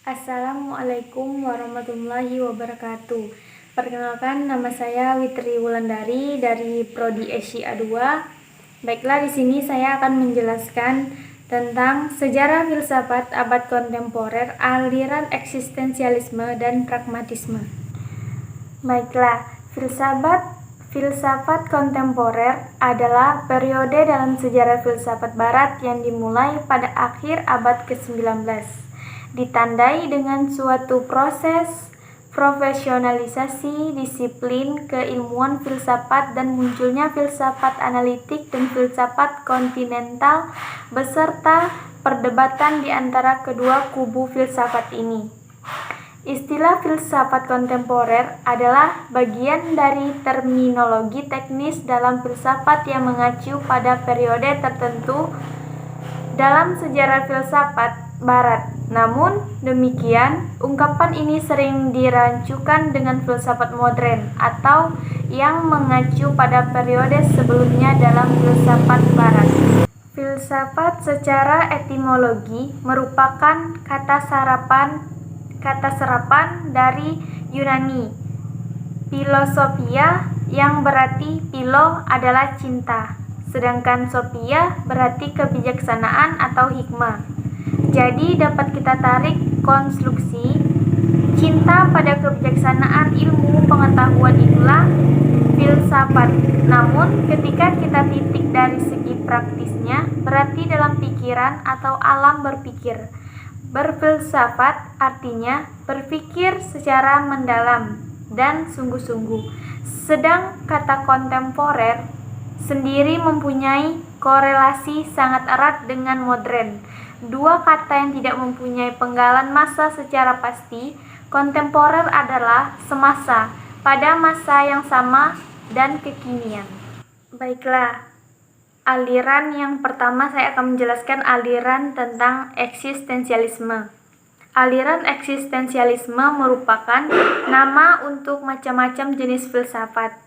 Assalamualaikum warahmatullahi wabarakatuh. Perkenalkan, nama saya Witri Wulandari dari Prodi Esi A2. Baiklah, di sini saya akan menjelaskan tentang sejarah filsafat abad kontemporer, aliran eksistensialisme dan pragmatisme. Baiklah, filsafat kontemporer adalah periode dalam sejarah filsafat barat yang dimulai pada akhir abad ke-19. Ditandai dengan suatu proses profesionalisasi disiplin keilmuan filsafat dan munculnya filsafat analitik dan filsafat kontinental beserta perdebatan di antara kedua kubu filsafat ini. Istilah filsafat kontemporer adalah bagian dari terminologi teknis dalam filsafat yang mengacu pada periode tertentu dalam sejarah filsafat barat. Namun demikian, ungkapan ini sering dirancukan dengan filsafat modern atau yang mengacu pada periode sebelumnya dalam filsafat barat. Filsafat secara etimologi merupakan kata serapan dari Yunani philosophia yang berarti philo adalah cinta, sedangkan sophia berarti kebijaksanaan atau hikmah. Jadi dapat kita tarik konstruksi cinta pada kebijaksanaan ilmu pengetahuan itulah filsafat. Namun ketika kita titik dari segi praktisnya, berarti dalam pikiran atau alam berpikir. Berfilsafat artinya berpikir secara mendalam dan sungguh-sungguh. Sedang kata kontemporer sendiri mempunyai korelasi sangat erat dengan modern. Dua kata yang tidak mempunyai penggalan masa secara pasti. Kontemporer adalah semasa, pada masa yang sama dan kekinian. Baiklah, aliran yang pertama saya akan menjelaskan aliran tentang eksistensialisme. Aliran eksistensialisme merupakan nama untuk macam-macam jenis filsafat.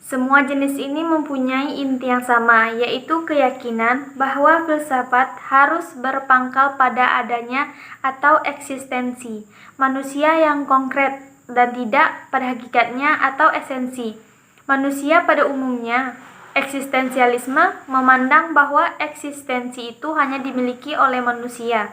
Semua jenis ini mempunyai inti yang sama, yaitu keyakinan bahwa filsafat harus berpangkal pada adanya atau eksistensi manusia yang konkret dan tidak pada hakikatnya atau esensi manusia pada umumnya. Eksistensialisme memandang bahwa eksistensi itu hanya dimiliki oleh manusia.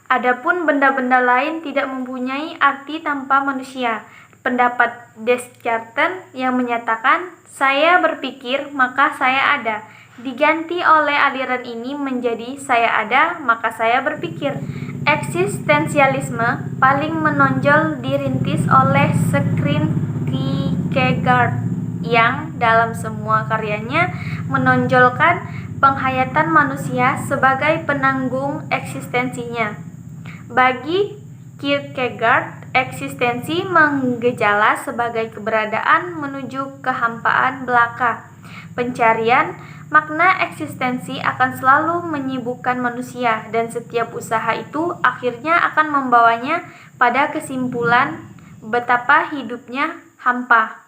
Adapun benda-benda lain tidak mempunyai arti tanpa manusia. Pendapat Descartes yang menyatakan saya berpikir maka saya ada diganti oleh aliran ini menjadi saya ada maka saya berpikir. Eksistensialisme paling menonjol dirintis oleh Søren Kierkegaard yang dalam semua karyanya menonjolkan penghayatan manusia sebagai penanggung eksistensinya. Bagi Kierkegaard, eksistensi menggejala sebagai keberadaan menuju kehampaan belaka. Pencarian makna eksistensi akan selalu menyibukkan manusia dan setiap usaha itu akhirnya akan membawanya pada kesimpulan betapa hidupnya hampa.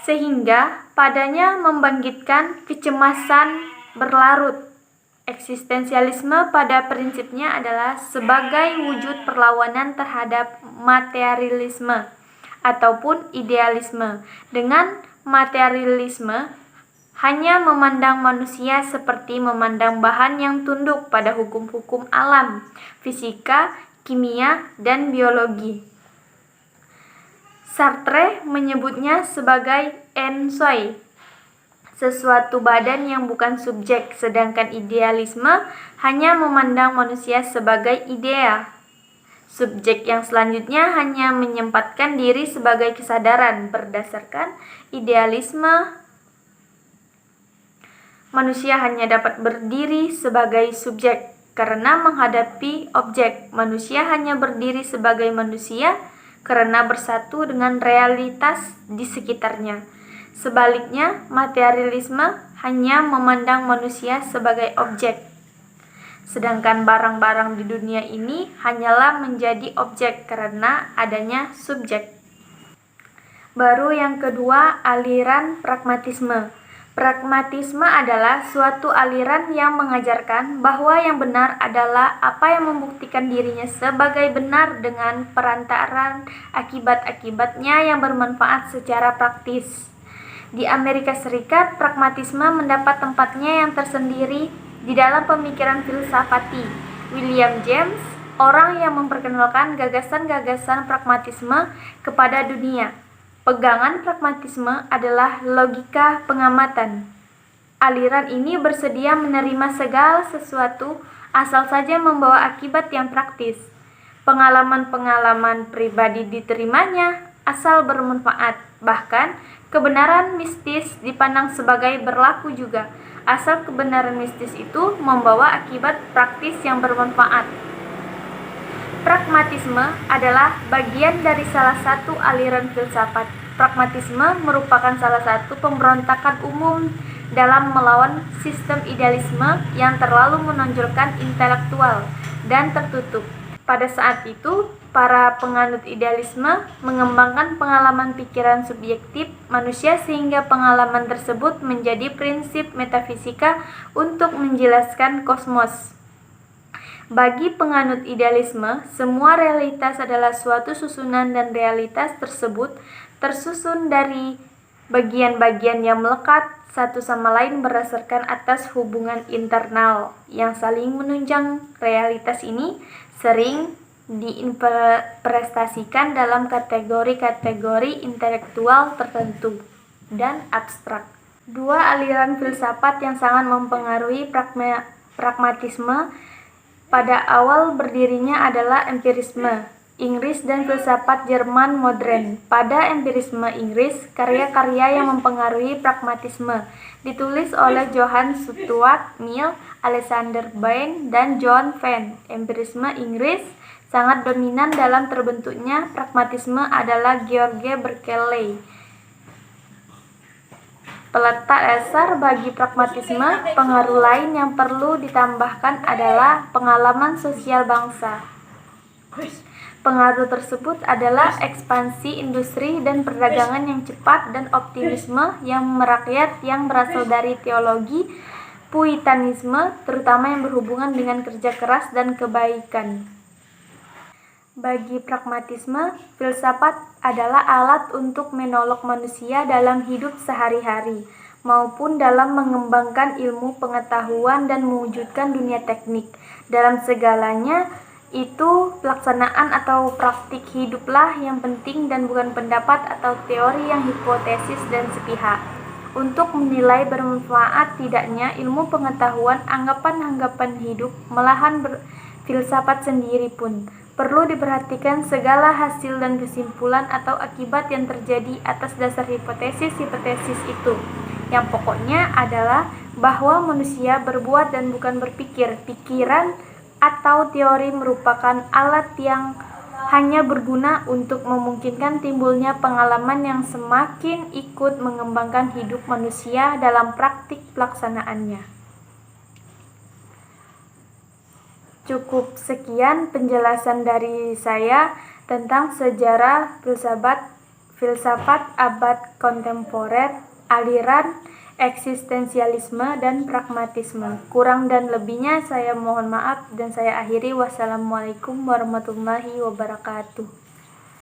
Sehingga padanya membangkitkan kecemasan berlarut. Eksistensialisme pada prinsipnya adalah sebagai wujud perlawanan terhadap materialisme ataupun idealisme. Dengan materialisme hanya memandang manusia seperti memandang bahan yang tunduk pada hukum-hukum alam, fisika, kimia, dan biologi. Sartre menyebutnya sebagai en soi, sesuatu badan yang bukan subjek, sedangkan idealisme hanya memandang manusia sebagai idea. Subjek yang selanjutnya hanya menyempatkan diri sebagai kesadaran. Berdasarkan idealisme, manusia hanya dapat berdiri sebagai subjek karena menghadapi objek. Manusia hanya berdiri sebagai manusia karena bersatu dengan realitas di sekitarnya. Sebaliknya, materialisme hanya memandang manusia sebagai objek. Sedangkan barang-barang di dunia ini hanyalah menjadi objek karena adanya subjek. Baru yang kedua, aliran pragmatisme. Pragmatisme adalah suatu aliran yang mengajarkan bahwa yang benar adalah apa yang membuktikan dirinya sebagai benar dengan perantaraan akibat-akibatnya yang bermanfaat secara praktis. Di Amerika Serikat, pragmatisme mendapat tempatnya yang tersendiri di dalam pemikiran filsafati. William James, orang yang memperkenalkan gagasan-gagasan pragmatisme kepada dunia. Pegangan pragmatisme adalah logika pengamatan. Aliran ini bersedia menerima segala sesuatu asal saja membawa akibat yang praktis. Pengalaman-pengalaman pribadi diterimanya asal bermanfaat. Bahkan, kebenaran mistis dipandang sebagai berlaku juga, asal kebenaran mistis itu membawa akibat praktis yang bermanfaat. Pragmatisme adalah bagian dari salah satu aliran filsafat. Pragmatisme merupakan salah satu pemberontakan umum dalam melawan sistem idealisme yang terlalu menonjolkan intelektual dan tertutup. Pada saat itu, para penganut idealisme mengembangkan pengalaman pikiran subjektif manusia sehingga pengalaman tersebut menjadi prinsip metafisika untuk menjelaskan kosmos. Bagi penganut idealisme, semua realitas adalah suatu susunan dan realitas tersebut tersusun dari bagian-bagian yang melekat satu sama lain berdasarkan atas hubungan internal yang saling menunjang. Realitas ini sering diinterpretasikan dalam kategori-kategori intelektual tertentu dan abstrak. Dua aliran filsafat yang sangat mempengaruhi pragmatisme pada awal berdirinya adalah empirisme Inggris dan filsafat Jerman modern. Pada empirisme Inggris, karya-karya yang mempengaruhi pragmatisme ditulis oleh Johann Stuart Mill, Alexander Bain, dan John Venn. Empirisme Inggris sangat dominan dalam terbentuknya pragmatisme adalah George Berkeley. Peletak dasar bagi pragmatisme, pengaruh lain yang perlu ditambahkan adalah pengalaman sosial bangsa. Pengaruh tersebut adalah ekspansi industri dan perdagangan yang cepat dan optimisme yang merakyat yang berasal dari teologi Puritanisme, terutama yang berhubungan dengan kerja keras dan kebaikan. Bagi pragmatisme, filsafat adalah alat untuk menolong manusia dalam hidup sehari-hari, maupun dalam mengembangkan ilmu pengetahuan dan mewujudkan dunia teknik. Dalam segalanya, itu pelaksanaan atau praktik hiduplah yang penting dan bukan pendapat atau teori yang hipotesis dan sepihak. Untuk menilai bermanfaat tidaknya ilmu pengetahuan, anggapan-anggapan hidup, malahan filsafat sendiri pun perlu diperhatikan segala hasil dan kesimpulan atau akibat yang terjadi atas dasar hipotesis-hipotesis itu. Yang pokoknya adalah bahwa manusia berbuat dan bukan berpikir. Pikiran atau teori merupakan alat yang hanya berguna untuk memungkinkan timbulnya pengalaman yang semakin ikut mengembangkan hidup manusia dalam praktik pelaksanaannya. Cukup sekian penjelasan dari saya tentang sejarah filsafat abad kontemporer, aliran eksistensialisme dan pragmatisme. Kurang dan lebihnya saya mohon maaf dan saya akhiri. Wassalamualaikum warahmatullahi wabarakatuh.